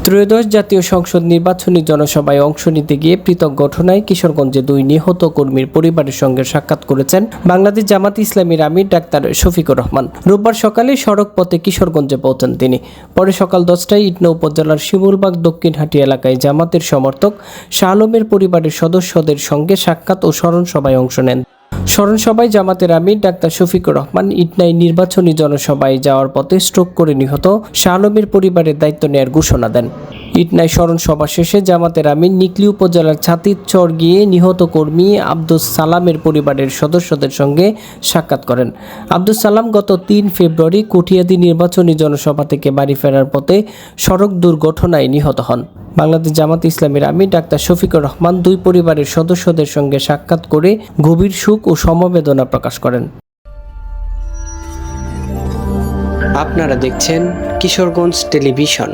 ত্রয়োদশ জাতীয় সংসদ নির্বাচনী জনসভায় অংশ নিতে গিয়ে পৃথক ঘটনায় কিশোরগঞ্জে 2 নিহত কর্মীর পরিবারের সঙ্গে সাক্ষাৎ করেছেন বাংলাদেশ জামাত ইসলামীর আমির ডাক্তার শফিকুর রহমান। রোববার সকালে সড়ক পথে কিশোরগঞ্জে পৌঁছান তিনি। পরে সকাল 10টায় ইটনা উপজেলার শিমুলবাগ দক্ষিণহাটি এলাকায় জামাতের সমর্থক শাহ আলমের পরিবারের সদস্যদের সঙ্গে সাক্ষাৎ ও স্মরণ সভায় অংশ নেন। স্মরণ সভায় জামাতের আমির ডাক্তার শফিকুর রহমান ইটনায় নির্বাচনী জনসভায় যাওয়ার পথে স্ট্রোক করে নিহত শাহ আলমের পরিবারের দায়িত্ব নেয়ার ঘোষণা দেন। ইটনায় স্মরণ সভা শেষে জামাতের আমির নিকলি উপজেলার ছাতিরচর গিয়ে নিহত কর্মী আব্দুস সালামের পরিবারের সদস্যদের সঙ্গে সাক্ষাৎ করেন। আব্দুস সালাম গত 3 ফেব্রুয়ারি কটিয়াদী নির্বাচনী জনসভা থেকে বাড়ি ফেরার পথে সড়ক দুর্ঘটনায় নিহত হন। বাংলাদেশ জামাত ইসলামীর আমির ডাক্তার শফিকুর রহমান 2 পরিবারের সদস্যদের সঙ্গে সাক্ষাৎ করে গভীর শোক ও সমবেদনা প্রকাশ করেন। আপনারা দেখছেন কিশোরগঞ্জ টেলিভিশন।